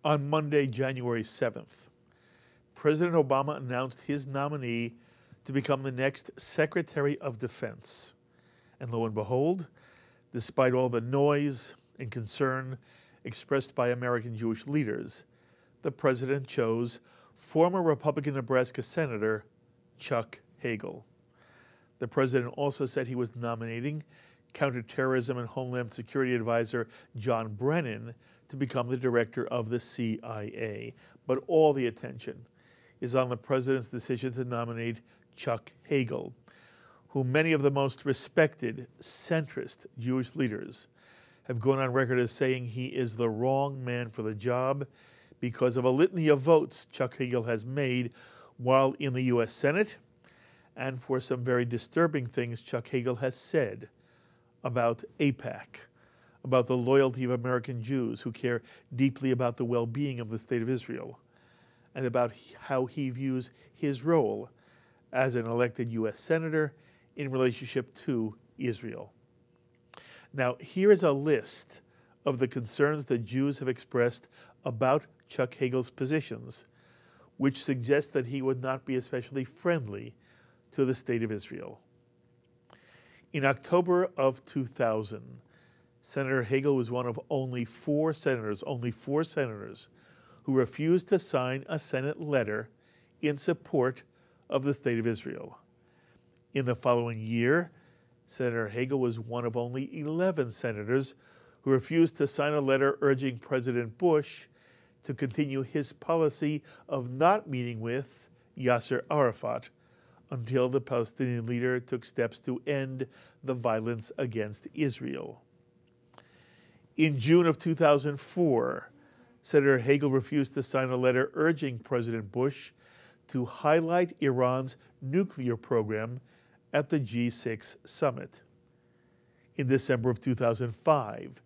On Monday, January 7th, President Obama announced his nominee to become the next Secretary of Defense. And lo and behold, despite all the noise and concern expressed by American Jewish leaders, the president chose former Republican Nebraska Senator Chuck Hagel. The president also said he was nominating counterterrorism and Homeland Security Advisor John Brennan to become the director of the CIA. But all the attention is on the president's decision to nominate Chuck Hagel, who many of the most respected centrist Jewish leaders have gone on record as saying he is the wrong man for the job because of a litany of votes Chuck Hagel has made while in the U.S. Senate, and for some very disturbing things Chuck Hagel has said about AIPAC, about the loyalty of American Jews who care deeply about the well-being of the State of Israel, and about how he views his role as an elected U.S. Senator in relationship to Israel. Now, here is a list of the concerns that Jews have expressed about Chuck Hagel's positions, which suggest that he would not be especially friendly to the State of Israel. In October of 2000, Senator Hagel was one of only four senators, who refused to sign a Senate letter in support of the State of Israel. In the following year, Senator Hagel was one of only 11 senators who refused to sign a letter urging President Bush to continue his policy of not meeting with Yasser Arafat until the Palestinian leader took steps to end the violence against Israel. In June of 2004, Senator Hagel refused to sign a letter urging President Bush to highlight Iran's nuclear program at the G6 summit. In December of 2005,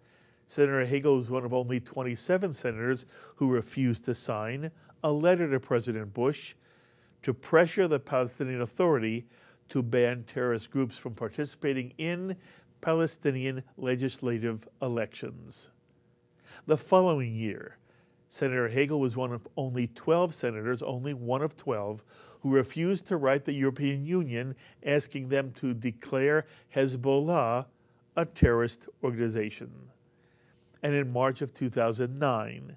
Senator Hagel was one of only 27 senators who refused to sign a letter to President Bush to pressure the Palestinian Authority to ban terrorist groups from participating in Palestinian legislative elections. The following year, Senator Hagel was one of only 12 senators, only one of 12, who refused to write the European Union asking them to declare Hezbollah a terrorist organization. And in March of 2009,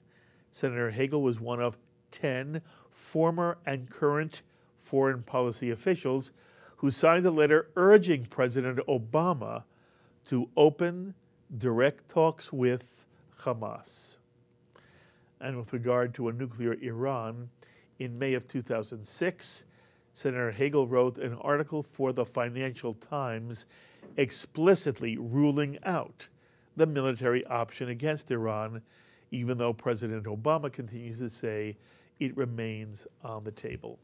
Senator Hagel was one of 10 former and current foreign policy officials who signed a letter urging President Obama to open direct talks with Hamas. And with regard to a nuclear Iran, in May of 2006, Senator Hagel wrote an article for the Financial Times explicitly ruling out the military option against Iran, even though President Obama continues to say it remains on the table.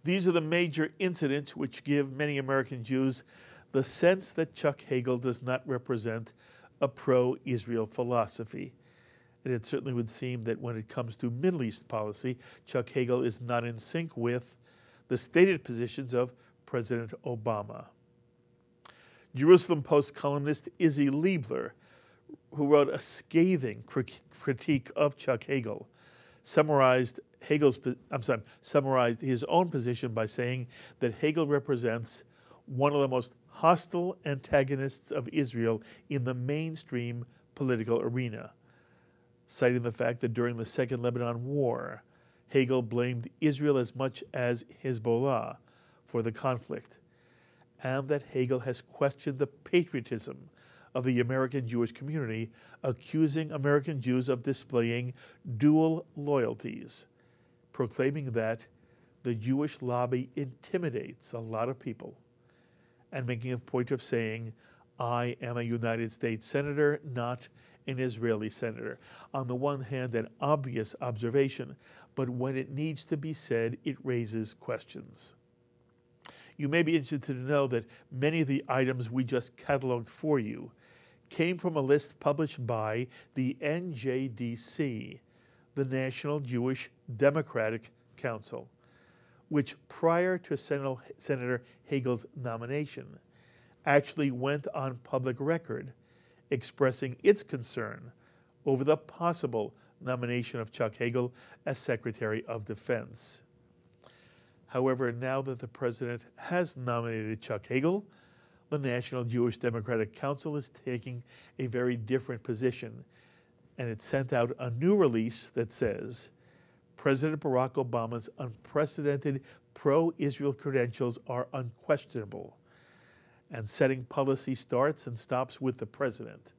These are the major incidents which give many American Jews the sense that Chuck Hagel does not represent a pro-Israel philosophy. And it certainly would seem that when it comes to Middle East policy, Chuck Hagel is not in sync with the stated positions of President Obama. Jerusalem Post columnist Izzy Liebler, who wrote a scathing critique of Chuck Hagel, summarized his own position by saying that Hagel represents one of the most hostile antagonists of Israel in the mainstream political arena, citing the fact that during the Second Lebanon War, Hagel blamed Israel as much as Hezbollah for the conflict, and that Hagel has questioned the patriotism of the American Jewish community, accusing American Jews of displaying dual loyalties, proclaiming that the Jewish lobby intimidates a lot of people, and making a point of saying, I am a United States senator, not an Israeli senator. On the one hand, an obvious observation, but when it needs to be said, it raises questions. You may be interested to know that many of the items we just cataloged for you came from a list published by the NJDC, the National Jewish Democratic Council, which prior to Senator Hagel's nomination actually went on public record expressing its concern over the possible nomination of Chuck Hagel as Secretary of Defense. However, now that the president has nominated Chuck Hagel, the National Jewish Democratic Council is taking a very different position, and it sent out a new release that says, President Barack Obama's unprecedented pro-Israel credentials are unquestionable, and setting policy starts and stops with the president.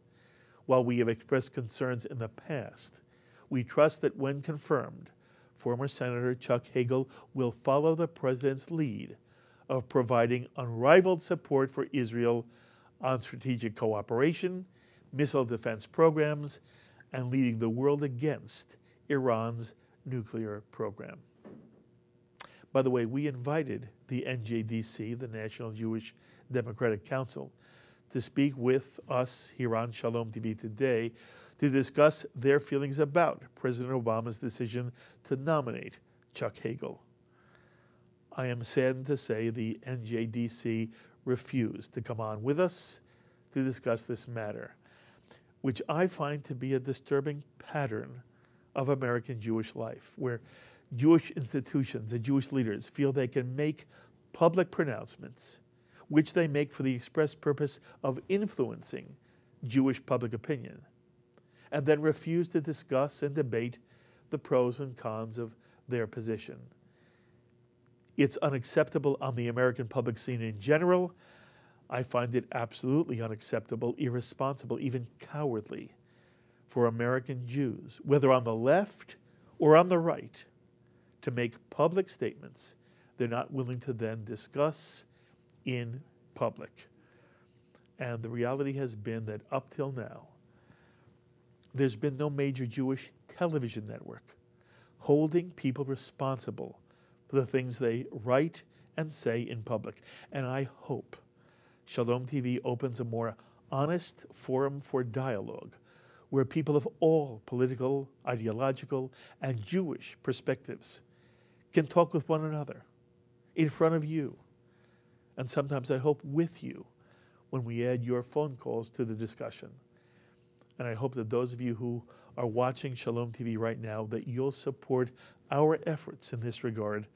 While we have expressed concerns in the past, we trust that when confirmed, former Senator Chuck Hagel will follow the president's lead of providing unrivaled support for Israel on strategic cooperation, missile defense programs, and leading the world against Iran's nuclear program. By the way, we invited the NJDC, the National Jewish Democratic Council, to speak with us here on Shalom TV today to discuss their feelings about President Obama's decision to nominate Chuck Hagel. I am saddened to say the NJDC refused to come on with us to discuss this matter, which I find to be a disturbing pattern of American Jewish life, where Jewish institutions and Jewish leaders feel they can make public pronouncements, which they make for the express purpose of influencing Jewish public opinion, and then refuse to discuss and debate the pros and cons of their position. It's unacceptable on the American public scene in general. I find it absolutely unacceptable, irresponsible, even cowardly for American Jews, whether on the left or on the right, to make public statements they're not willing to then discuss in public. And the reality has been that up till now, there's been no major Jewish television network holding people responsible for the things they write and say in public. And I hope Shalom TV opens a more honest forum for dialogue where people of all political, ideological, and Jewish perspectives can talk with one another in front of you, and sometimes I hope with you when we add your phone calls to the discussion. And I hope that those of you who are watching Shalom TV right now, that you'll support our efforts in this regard,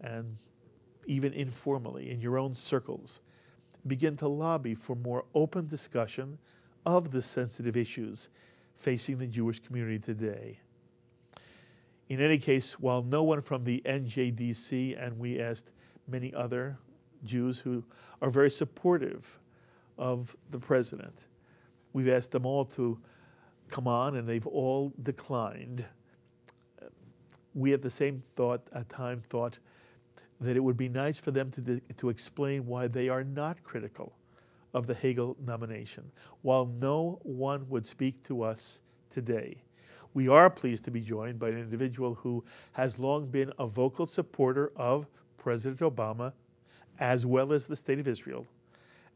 and even informally in your own circles, begin to lobby for more open discussion of the sensitive issues facing the Jewish community today. In any case, while no one from the NJDC, and we asked many other Jews who are very supportive of the president, we've asked them all to come on, and they've all declined. We at the same time thought that it would be nice for them to explain why they are not critical of the Hagel nomination. While no one would speak to us today, we are pleased to be joined by an individual who has long been a vocal supporter of President Obama, as well as the State of Israel.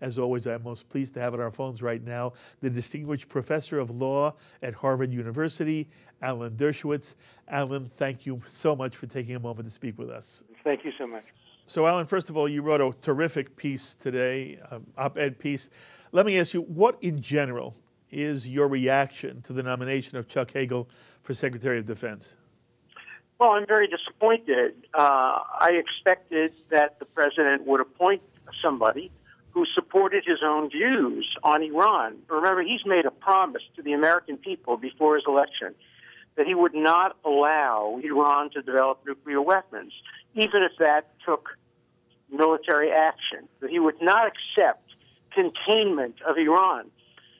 As always, I'm most pleased to have on our phones right now the distinguished professor of law at Harvard University, Alan Dershowitz. Alan, thank you so much for taking a moment to speak with us. Thank you so much. So, Alan, first of all, you wrote a terrific piece today, op-ed piece. Let me ask you, what in general is your reaction to the nomination of Chuck Hagel for Secretary of Defense? Well, I'm very disappointed. I expected that the president would appoint somebody who supported his own views on Iran. Remember, he's made a promise to the American people before his election that he would not allow Iran to develop nuclear weapons, even if that took military action, that he would not accept containment of Iran.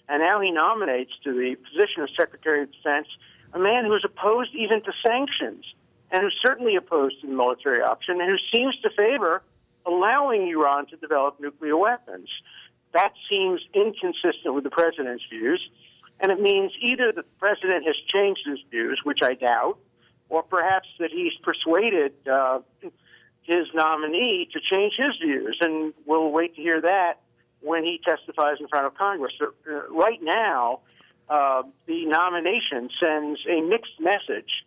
And now he nominates to the position of Secretary of Defense a man who is opposed even to sanctions, and who's certainly opposed to the military option, and who seems to favor allowing Iran to develop nuclear weapons. That seems inconsistent with the president's views, and it means either the president has changed his views, which I doubt, or perhaps that he's persuaded his nominee to change his views, and we'll wait to hear that when he testifies in front of Congress. Right now, the nomination sends a mixed message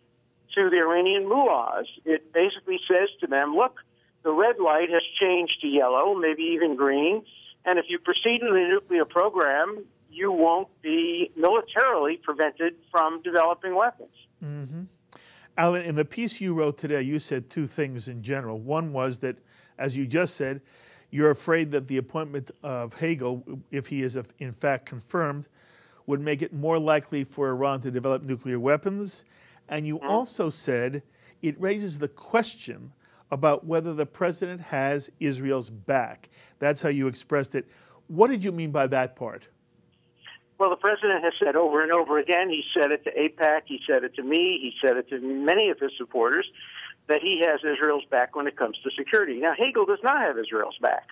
to the Iranian mullahs. It basically says to them, look, the red light has changed to yellow, maybe even green, and if you proceed with the nuclear program, you won't be militarily prevented from developing weapons. Mm-hmm. Alan, in the piece you wrote today, you said two things in general. One was that, as you just said, you're afraid that the appointment of Hagel, if he is in fact confirmed, would make it more likely for Iran to develop nuclear weapons. And you also said it raises the question about whether the president has Israel's back. That's how you expressed it. What did you mean by that part? Well, the president has said over and over again, he said it to AIPAC, he said it to me, he said it to many of his supporters, that he has Israel's back when it comes to security. Now, Hagel does not have Israel's back.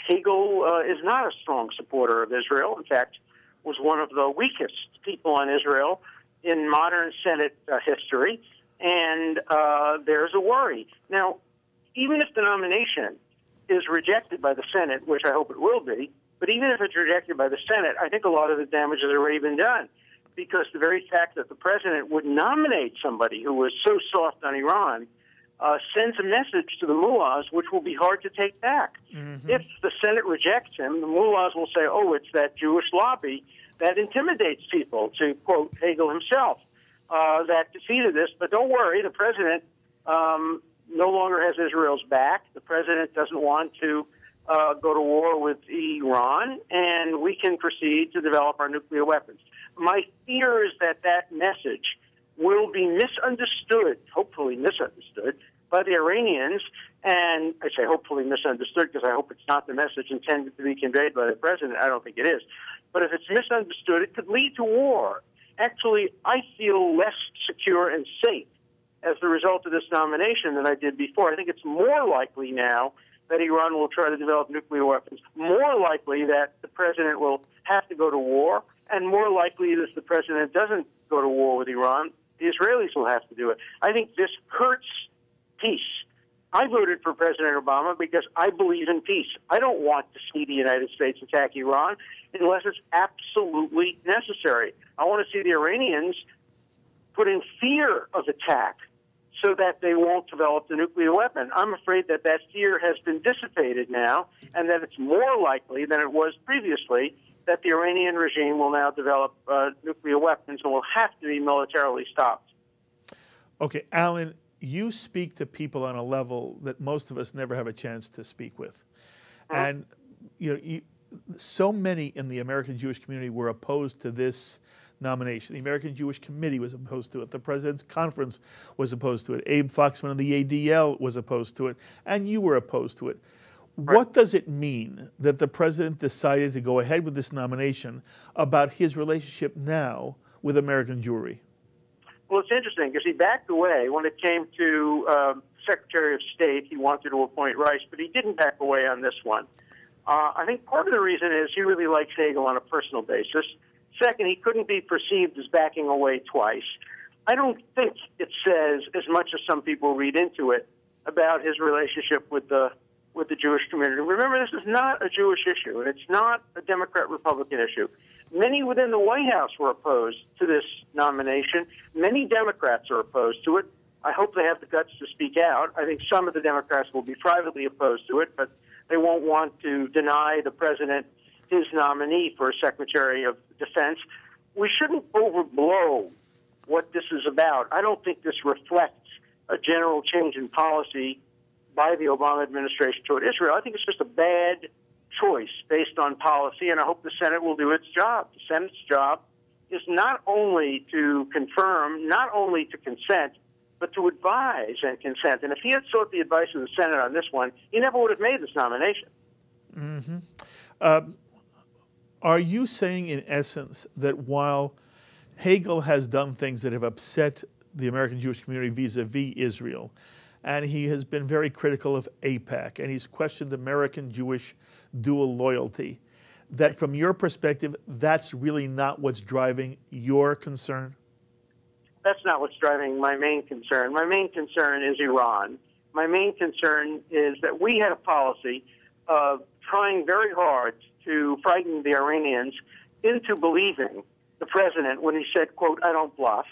Hagel is not a strong supporter of Israel. In fact, was one of the weakest people on Israel in modern Senate history, and there's a worry. Now, even if the nomination is rejected by the Senate, which I hope it will be, but even if it's rejected by the Senate, I think a lot of the damage has already been done, because the very fact that the president would nominate somebody who was so soft on Iran sends a message to the mullahs, which will be hard to take back. Mm-hmm. If the Senate rejects him, the mullahs will say, oh, it's that Jewish lobby that intimidates people, to quote Hagel himself, that defeated this. But don't worry, the president no longer has Israel's back. The president doesn't want to go to war with Iran, and we can proceed to develop our nuclear weapons. My fear is that that message will be misunderstood, hopefully misunderstood, by the Iranians. And I say hopefully misunderstood because I hope it's not the message intended to be conveyed by the president. I don't think it is. But if it's misunderstood, it could lead to war. Actually, I feel less secure and safe as the result of this nomination than I did before. I think it's more likely now that Iran will try to develop nuclear weapons, more likely that the president will have to go to war, and more likely that if the president doesn't go to war with Iran, the Israelis will have to do it. I think this hurts peace. I voted for President Obama because I believe in peace. I don't want to see the United States attack Iran unless it's absolutely necessary. I want to see the Iranians put in fear of attack so that they won't develop the nuclear weapon. I'm afraid that that fear has been dissipated now, and that it's more likely than it was previously that the Iranian regime will now develop nuclear weapons and will have to be militarily stopped. Okay, Alan, you speak to people on a level that most of us never have a chance to speak with. Mm-hmm. And so many in the American Jewish community were opposed to this nomination. The American Jewish Committee was opposed to it. The President's Conference was opposed to it. Abe Foxman of the ADL was opposed to it. And you were opposed to it. Right. What does it mean that the President decided to go ahead with this nomination about his relationship now with American Jewry? Well, it's interesting because he backed away when it came to Secretary of State. He wanted to appoint Rice, but he didn't back away on this one. I think part of the reason is he really likes Hagel on a personal basis. Second, he couldn't be perceived as backing away twice. I don't think it says as much as some people read into it about his relationship with the Jewish community. Remember, this is not a Jewish issue, and it's not a Democrat-Republican issue. Many within the White House were opposed to this nomination. Many Democrats are opposed to it. I hope they have the guts to speak out. I think some of the Democrats will be privately opposed to it, but they won't want to deny the president his nominee for Secretary of Defense. We shouldn't overblow what this is about. I don't think this reflects a general change in policy by the Obama administration toward Israel. I think it's just a bad choice based on policy, and I hope the Senate will do its job. The Senate's job is not only to confirm, not only to consent, but to advise and consent. And if he had sought the advice of the Senate on this one, he never would have made this nomination. Mm-hmm. Are you saying, in essence, that while Hagel has done things that have upset the American Jewish community vis-a-vis Israel, and he has been very critical of AIPAC, and he's questioned American Jewish dual loyalty, that from your perspective, that's really not what's driving your concern? That's not what's driving my main concern. My main concern is Iran. My main concern is that we had a policy of trying very hard to frighten the Iranians into believing the president when he said, quote, I don't bluff,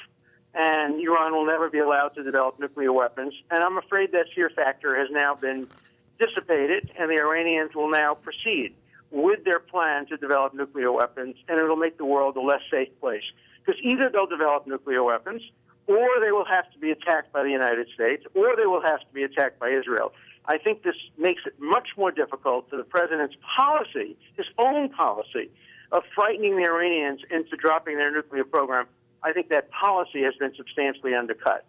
and Iran will never be allowed to develop nuclear weapons. And I'm afraid that fear factor has now been dissipated, and the Iranians will now proceed. with their plan to develop nuclear weapons, and it'll make the world a less safe place. Because either they'll develop nuclear weapons, or they will have to be attacked by the United States, or they will have to be attacked by Israel. I think this makes it much more difficult for the president's policy, his own policy, of frightening the Iranians into dropping their nuclear program. I think that policy has been substantially undercut.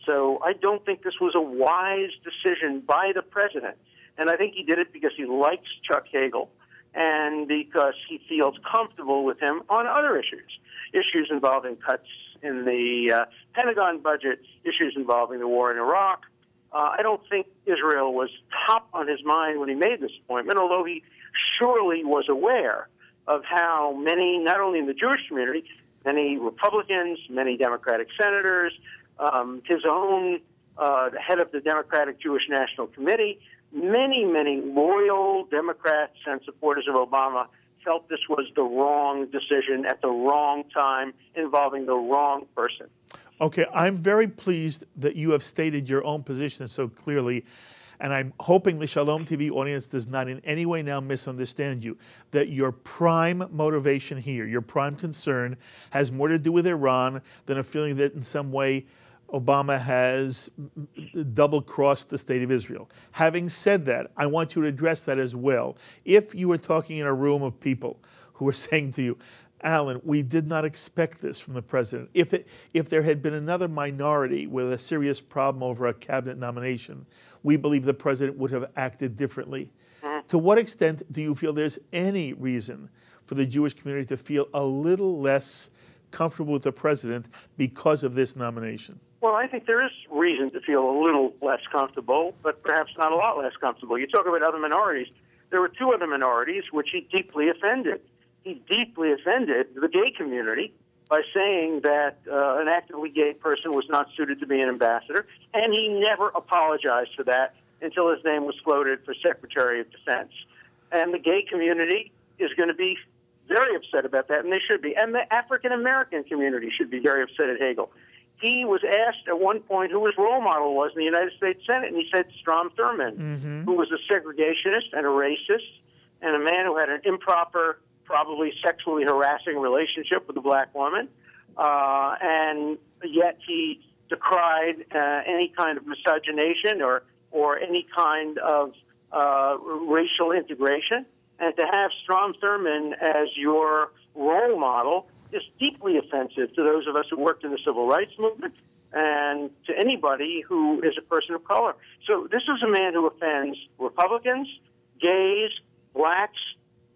So I don't think this was a wise decision by the president. And I think he did it because he likes Chuck Hagel and because he feels comfortable with him on other issues involving cuts in the Pentagon budget, issues involving the war in Iraq. I don't think Israel was top on his mind when he made this appointment, although he surely was aware of how many, not only in the Jewish community, many Republicans, many Democratic senators, his own the head of the Democratic Jewish National Committee, many loyal Democrats and supporters of Obama felt this was the wrong decision at the wrong time involving the wrong person. Okay, I'm very pleased that you have stated your own position so clearly, and I'm hoping the Shalom TV audience does not in any way now misunderstand you, that your prime motivation here, your prime concern, has more to do with Iran than a feeling that in some way Obama has double-crossed the state of Israel. Having said that, I want you to address that as well. If you were talking in a room of people who were saying to you, Alan, we did not expect this from the president. If there had been another minority with a serious problem over a cabinet nomination, we believe the president would have acted differently. To what extent do you feel there's any reason for the Jewish community to feel a little less comfortable with the president because of this nomination? Well, I think there is reason to feel a little less comfortable, but perhaps not a lot less comfortable. You talk about other minorities. There were two other minorities which he deeply offended. He deeply offended the gay community by saying that an actively gay person was not suited to be an ambassador, and he never apologized for that until his name was floated for Secretary of Defense. And the gay community is going to be very upset about that, and they should be. And the African-American community should be very upset at Hagel. He was asked at one point who his role model was in the United States Senate, and he said Strom Thurmond, who was a segregationist and a racist and a man who had an improper, probably sexually harassing relationship with a black woman, and yet he decried any kind of miscegenation or any kind of racial integration. And to have Strom Thurmond as your role model is deeply offensive to those of us who worked in the civil rights movement and to anybody who is a person of color. So this is a man who offends Republicans, gays, blacks,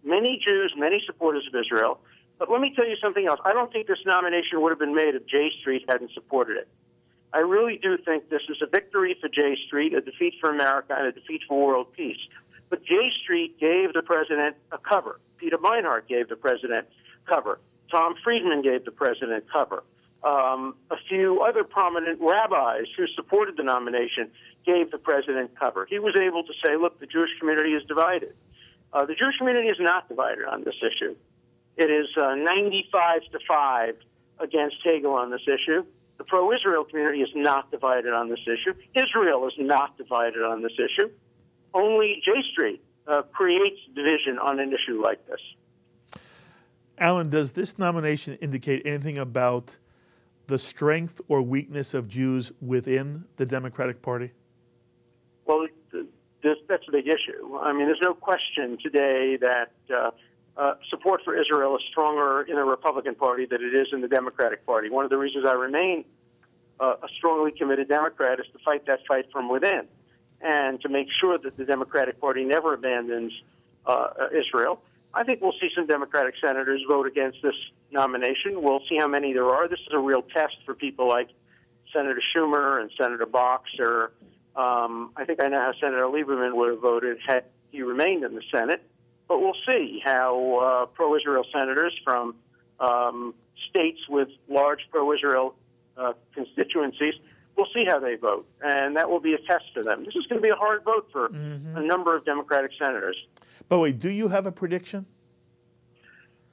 many Jews, many supporters of Israel. But let me tell you something else. I don't think this nomination would have been made if J Street hadn't supported it. I really do think this is a victory for J Street, a defeat for America, and a defeat for world peace. But J Street gave the president a cover. Peter Beinart gave the president cover. Tom Friedman gave the president cover. A few other prominent rabbis who supported the nomination gave the president cover. He was able to say, look, the Jewish community is divided. The Jewish community is not divided on this issue. It is 95-5 against Hagel on this issue. The pro-Israel community is not divided on this issue. Israel is not divided on this issue. Only J Street creates division on an issue like this. Alan, does this nomination indicate anything about the strength or weakness of Jews within the Democratic Party? Well, that's a big issue. I mean, there's no question today that support for Israel is stronger in the Republican Party than it is in the Democratic Party. One of the reasons I remain a strongly committed Democrat is to fight that fight from within and to make sure that the Democratic Party never abandons Israel. I think we'll see some Democratic senators vote against this nomination. We'll see how many there are. This is a real test for people like Senator Schumer and Senator Boxer. I think I know how Senator Lieberman would have voted had he remained in the Senate. But we'll see how pro-Israel senators from states with large pro-Israel constituencies, we'll see how they vote. And that will be a test for them. This is going to be a hard vote for a number of Democratic senators. By the way, do you have a prediction?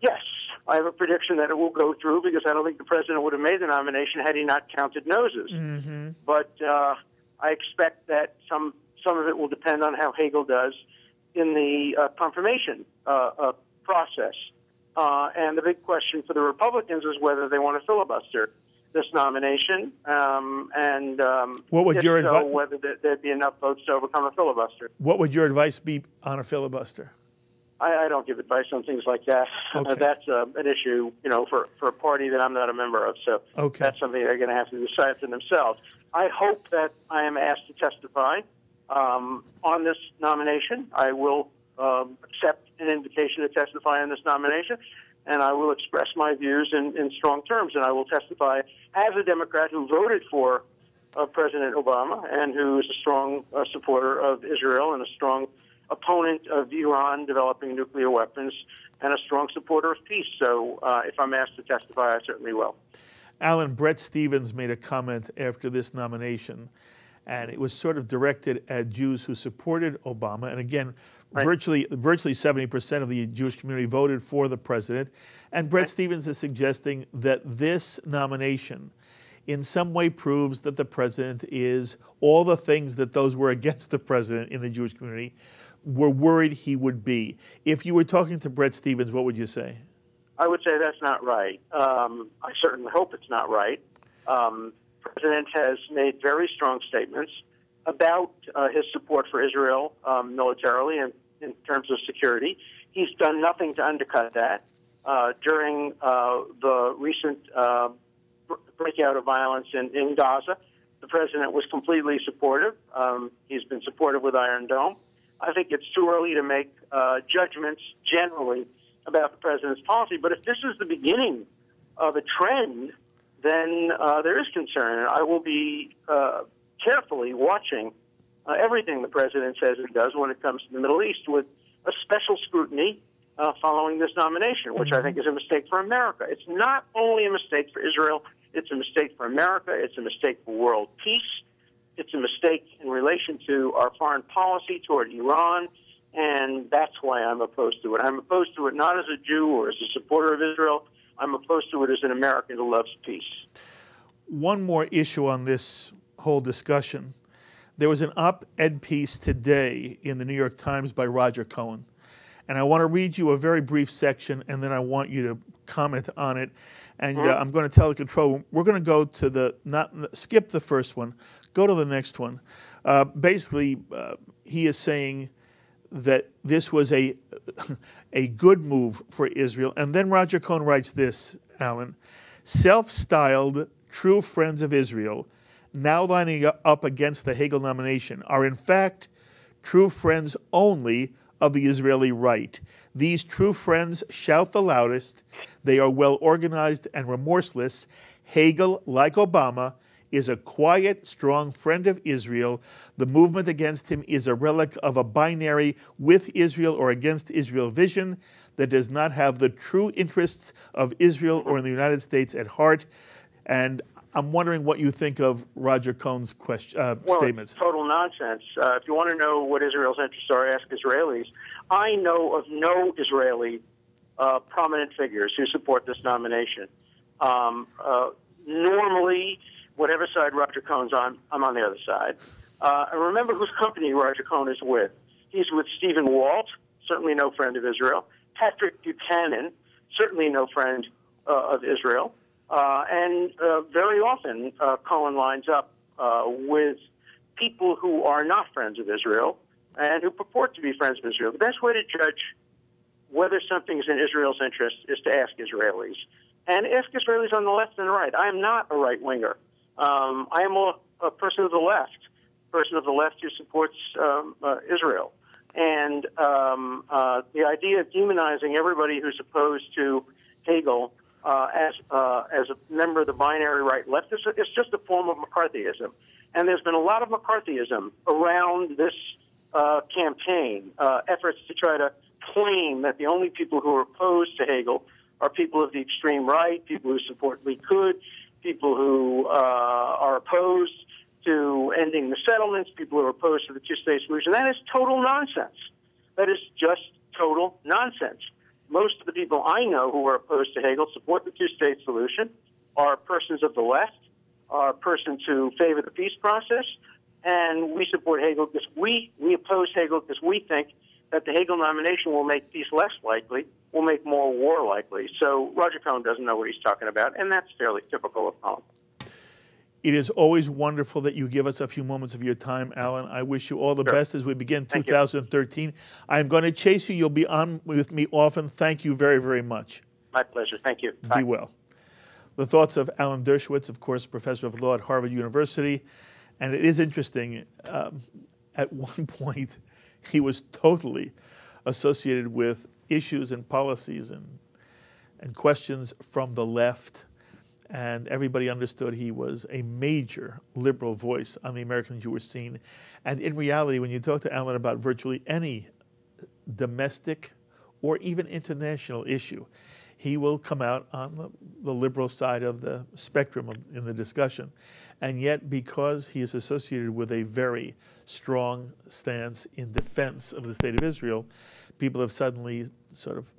Yes, I have a prediction that it will go through because I don't think the president would have made the nomination had he not counted noses. But I expect that some of it will depend on how Hagel does. in the confirmation process. And the big question for the Republicans is whether they want to filibuster this nomination, and what would your advice? Whether there'd be enough votes to overcome a filibuster. What would your advice be on a filibuster? I don't give advice on things like that. Okay. That's an issue, for a party that I'm not a member of. So That's something they're going to have to decide for themselves. I hope that I am asked to testify on this nomination. I will accept an invitation to testify on this nomination, and I will express my views in strong terms. And I will testify as a Democrat who voted for President Obama and who is a strong supporter of Israel and a strong opponent of Iran developing nuclear weapons and a strong supporter of peace. So if I'm asked to testify, I certainly will. Alan, Bret Stephens made a comment after this nomination, and it was sort of directed at Jews who supported Obama. And again, right. virtually 70% of the Jewish community voted for the president. And Bret Stephens is suggesting that this nomination in some way proves that the president is all the things that those were against the president in the Jewish community were worried he would be. If you were talking to Bret Stephens, what would you say? I would say that's not right. I certainly hope it's not right. The president has made very strong statements about his support for Israel militarily and in terms of security. He's done nothing to undercut that. During the recent breakout of violence in Gaza, the president was completely supportive. He's been supportive with Iron Dome. I think it's too early to make judgments generally about the president's policy, but if this is the beginning of a trend, then there is concern. And I will be carefully watching everything the president says and does when it comes to the Middle East with a special scrutiny following this nomination, which I think is a mistake for America. It's not only a mistake for Israel, it's a mistake for America, it's a mistake for world peace, it's a mistake in relation to our foreign policy toward Iran, and that's why I'm opposed to it. I'm opposed to it not as a Jew or as a supporter of Israel. I'm opposed to it as an American who loves peace. One more issue on this whole discussion. There was an op-ed piece today in the New York Times by Roger Cohen. And I want to read you a very brief section, and then I want you to comment on it. And I'm going to tell the control room, we're going to go to skip the first one, go to the next one. Basically, he is saying that this was a good move for Israel. And then Roger Cohen writes this, Alan, self-styled true friends of Israel, now lining up against the Hagel nomination, are in fact true friends only of the Israeli right. These true friends shout the loudest. They are well organized and remorseless. Hagel, like Obama, is a quiet, strong friend of Israel. The movement against him is a relic of a binary with Israel or against Israel vision that does not have the true interests of Israel or in the United States at heart. And I'm wondering what you think of Roger Cohen's statements. It's total nonsense. If you want to know what Israel's interests are, ask Israelis. I know of no Israeli prominent figures who support this nomination. Normally, whatever side Roger Cohen's on, I'm on the other side. And remember whose company Roger Cohen is with. He's with Stephen Walt, certainly no friend of Israel. Patrick Buchanan, certainly no friend of Israel. And very often, Cohen lines up with people who are not friends of Israel and who purport to be friends of Israel. The best way to judge whether something is in Israel's interest is to ask Israelis. And ask Israelis on the left and the right. I am not a right-winger. I am a person of the left who supports Israel. And the idea of demonizing everybody who's opposed to Hegel as a member of the binary right-left is just a form of McCarthyism. And there's been a lot of McCarthyism around this campaign, efforts to try to claim that the only people who are opposed to Hegel are people of the extreme right, people who support Likud, people who are opposed to ending the settlements, people who are opposed to the two-state solution. That is total nonsense. That is just total nonsense. Most of the people I know who are opposed to Hegel support the two-state solution, are persons of the left, are persons who favor the peace process, and we support Hegel because we oppose Hegel because we think that the Hagel nomination will make peace less likely, will make more war likely. So Roger Cohn doesn't know what he's talking about, and that's fairly typical of Cohn. It is always wonderful that you give us a few moments of your time, Alan. I wish you all the best as we begin 2013. I'm going to chase you. You'll be on with me often. Thank you very, very much. My pleasure. Thank you. Bye. Be well. The thoughts of Alan Dershowitz, of course, professor of law at Harvard University. And it is interesting, at one point, he was totally associated with issues and policies and questions from the left. And everybody understood he was a major liberal voice on the American Jewish scene. And in reality, when you talk to Alan about virtually any domestic or even international issue, he will come out on the liberal side of the spectrum in the discussion. And yet, because he is associated with a very strong stance in defense of the State of Israel, people have suddenly sort of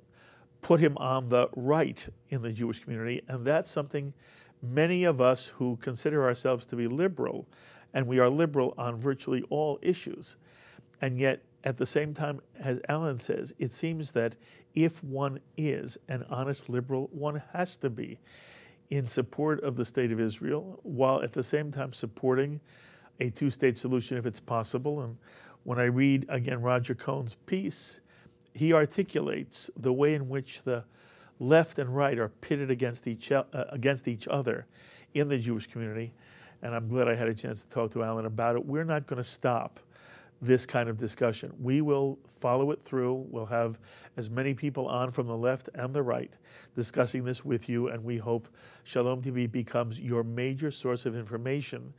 put him on the right in the Jewish community, and that's something many of us who consider ourselves to be liberal, and we are liberal on virtually all issues, and yet at the same time, as Alan says, it seems that if one is an honest liberal, one has to be in support of the State of Israel, while at the same time supporting a two-state solution if it's possible. And when I read, again, Roger Cohn's piece, he articulates the way in which the left and right are pitted against each other in the Jewish community, and I'm glad I had a chance to talk to Alan about it. We're not going to stop this kind of discussion. We will follow it through. We'll have as many people on from the left and the right discussing this with you, and we hope Shalom TV becomes your major source of information,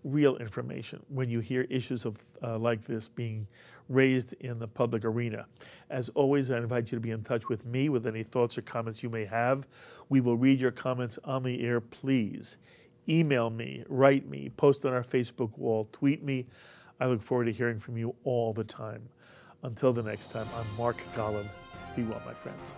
real information, when you hear issues of like this being raised in the public arena. As always, I invite you to be in touch with me with any thoughts or comments you may have. We will read your comments on the air. Please email me, write me, post on our Facebook wall, tweet me. I look forward to hearing from you all the time. Until the next time, I'm Mark Golub. Be well, my friends.